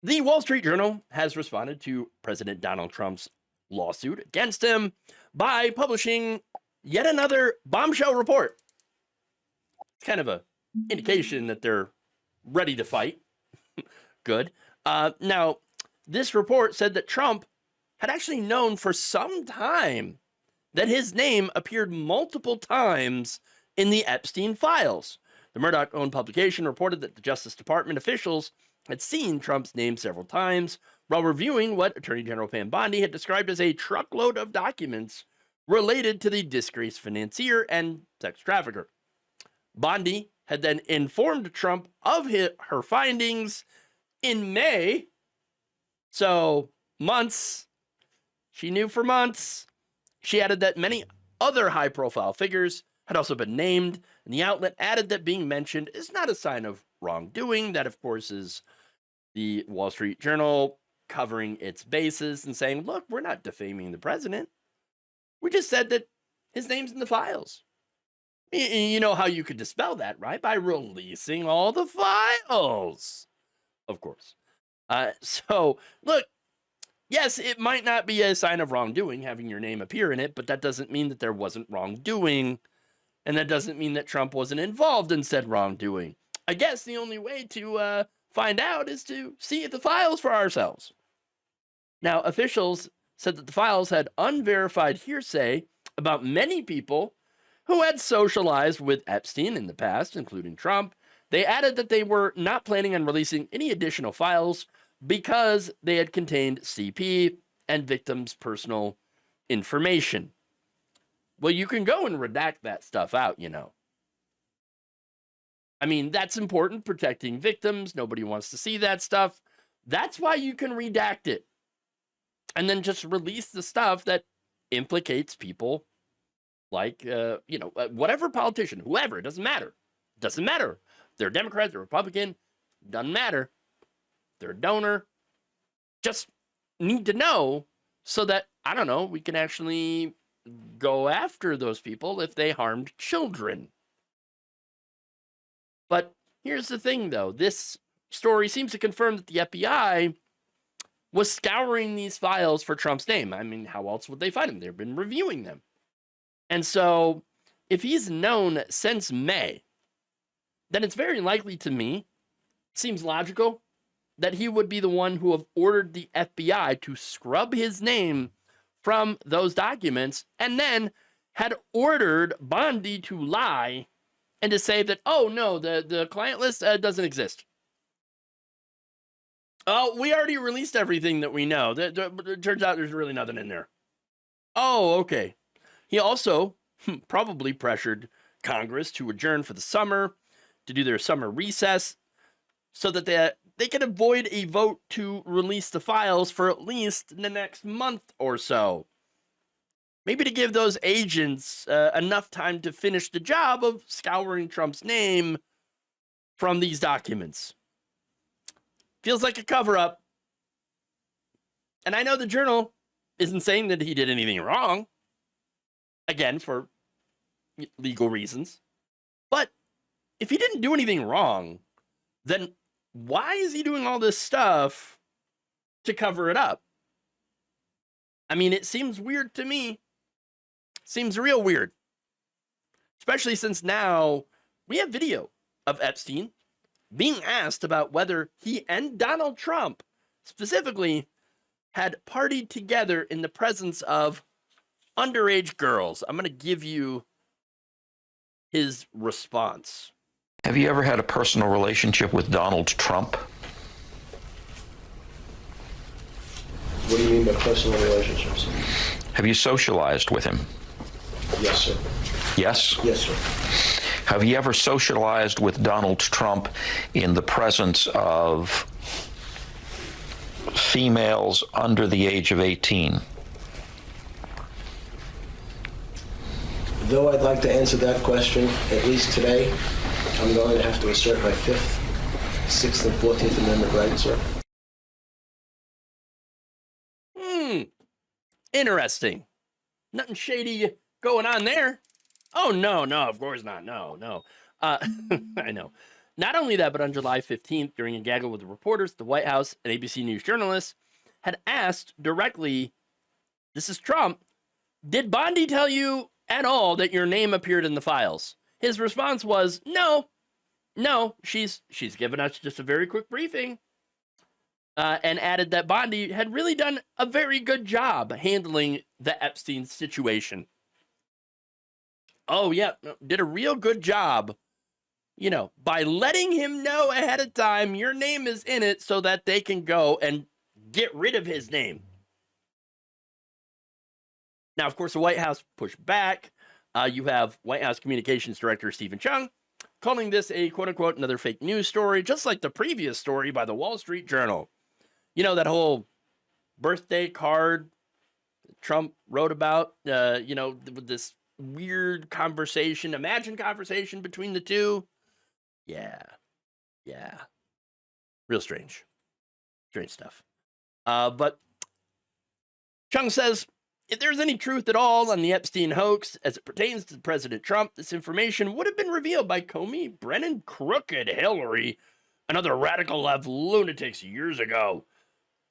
The Wall Street Journal has responded to President Donald Trump's lawsuit against him by publishing yet another bombshell report. It's kind of a indication that they're ready to fight. Good. Now, this report said that Trump had actually known for some time that his name appeared multiple times in the Epstein files. The Murdoch-owned publication reported that the Justice Department officials had seen Trump's name several times while reviewing what Attorney General Pam Bondi had described as a truckload of documents related to the disgraced financier and sex trafficker. Bondi had then informed Trump of her findings in May. So months. She knew for months. She added that many other high-profile figures had also been named, and the outlet added that being mentioned is not a sign of wrongdoing. That, of course, is the Wall Street Journal covering its bases and saying, look, we're not defaming the president. We just said that his name's in the files. You know how you could dispel that, right? By releasing all the files, of course. So, look, yes, it might not be a sign of wrongdoing having your name appear in it, but that doesn't mean that there wasn't wrongdoing, and that doesn't mean that Trump wasn't involved in said wrongdoing. I guess the only way to find out is to see the files for ourselves. Now, officials said that the files had unverified hearsay about many people who had socialized with Epstein in the past, including Trump. They added that they were not planning on releasing any additional files because they had contained CP and victims' personal information. Well, you can go and redact that stuff out, you know. I mean, that's important, protecting victims. Nobody wants to see that stuff. That's why you can redact it. And then just release the stuff that implicates people like, whatever politician, whoever, it doesn't matter. It doesn't matter. They're a Democrat, they're a Republican, doesn't matter. They're a donor. Just need to know so that, I don't know, we can actually go after those people if they harmed children. But here's the thing, though. This story seems to confirm that the FBI was scouring these files for Trump's name. I mean, how else would they find him? They've been reviewing them. And so, if he's known since May, then it's very likely to me, seems logical, that he would be the one who have ordered the FBI to scrub his name from those documents and then had ordered Bondi to lie and to say that, oh, no, the client list doesn't exist. Oh, we already released everything that we know. It turns out there's really nothing in there. Oh, okay. He also probably pressured Congress to adjourn for the summer, to do their summer recess, so that they could avoid a vote to release the files for at least the next month or so. Maybe to give those agents enough time to finish the job of scouring Trump's name from these documents. Feels like a cover-up. And I know the Journal isn't saying that he did anything wrong. Again, for legal reasons. But if he didn't do anything wrong, then why is he doing all this stuff to cover it up? I mean, it seems weird to me. Seems real weird. Especially since now we have video of Epstein being asked about whether he and Donald Trump specifically had partied together in the presence of underage girls. I'm going to give you his response. Have you ever had a personal relationship with Donald Trump? What do you mean by personal relationships? Have you socialized with him? Yes, sir. Yes? Yes, sir. Have you ever socialized with Donald Trump in the presence of females under the age of 18? Though I'd like to answer that question, at least today, I'm going to have to assert my 5th, 6th, and 14th Amendment rights, sir. Interesting. Nothing shady going on there. Oh, no, of course not. No. I know. Not only that, but on July 15th, during a gaggle with the reporters, the White House and ABC News journalists had asked directly, this is Trump, did Bondi tell you at all that your name appeared in the files? His response was, no, she's given us just a very quick briefing, and added that Bondi had really done a very good job handling the Epstein situation. Oh, yeah, did a real good job, by letting him know ahead of time your name is in it so that they can go and get rid of his name. Now, of course, the White House pushed back. You have White House Communications Director Stephen Chung calling this a quote-unquote another fake news story, just like the previous story by the Wall Street Journal. That whole birthday card Trump wrote about, with this weird conversation, imagined conversation between the two. Yeah. Real strange stuff. But Chung says, if there's any truth at all on the Epstein hoax as it pertains to President Trump, this information would have been revealed by Comey, Brennan, Crooked, Hillary, and other radical left lunatics years ago.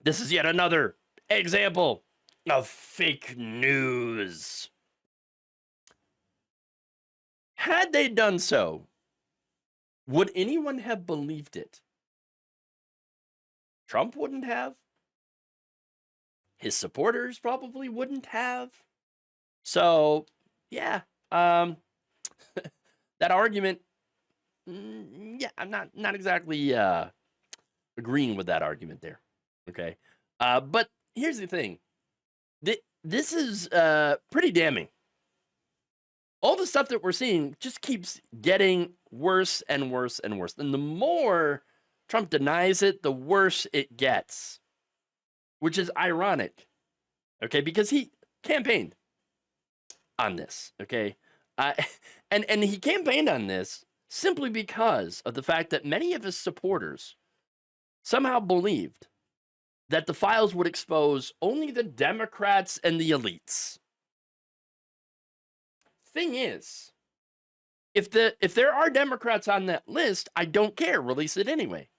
This is yet another example of fake news. Had they done so, would anyone have believed it? Trump wouldn't have. His supporters probably wouldn't have. So, yeah, that argument, I'm not exactly agreeing with that argument there. Okay, but here's the thing. This is pretty damning. All the stuff that we're seeing just keeps getting worse and worse and worse. And the more Trump denies it, the worse it gets. Which is ironic, okay? Because he campaigned on this, okay? And he campaigned on this simply because of the fact that many of his supporters somehow believed that the files would expose only the Democrats and the elites. Thing is, if there are Democrats on that list, I don't care. Release it anyway.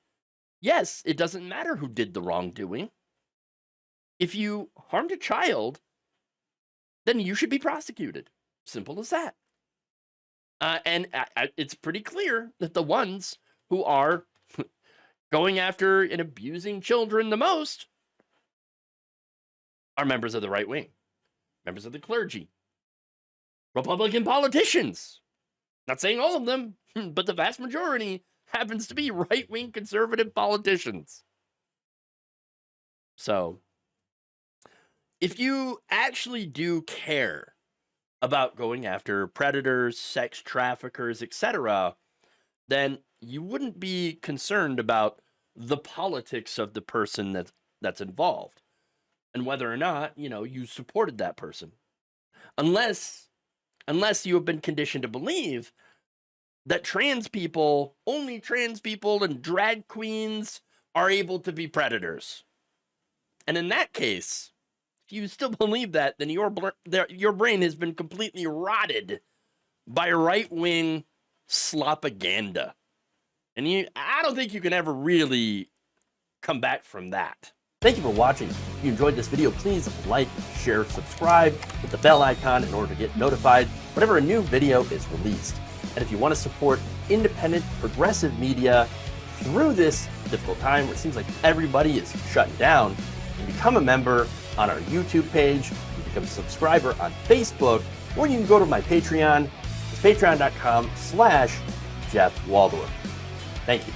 Yes, it doesn't matter who did the wrongdoing. If you harmed a child, then you should be prosecuted. Simple as that. And it's pretty clear that the ones who are going after and abusing children the most are members of the right wing, members of the clergy, Republican politicians. Not saying all of them, but the vast majority happens to be right-wing conservative politicians. So, if you actually do care about going after predators, sex traffickers, etc., then you wouldn't be concerned about the politics of the person that's involved and whether or not, you supported that person. Unless you have been conditioned to believe that only trans people and drag queens are able to be predators. And in that case, if you still believe that, then your brain has been completely rotted by right-wing slopaganda. And I don't think you can ever really come back from that. Thank you for watching. If you enjoyed this video, please like, share, subscribe, hit the bell icon in order to get notified whenever a new video is released. And if you want to support independent, progressive media through this difficult time where it seems like everybody is shutting down, you can become a member on our YouTube page, you can become a subscriber on Facebook, or you can go to my Patreon. It's patreon.com/Jeff Waldorf. Thank you.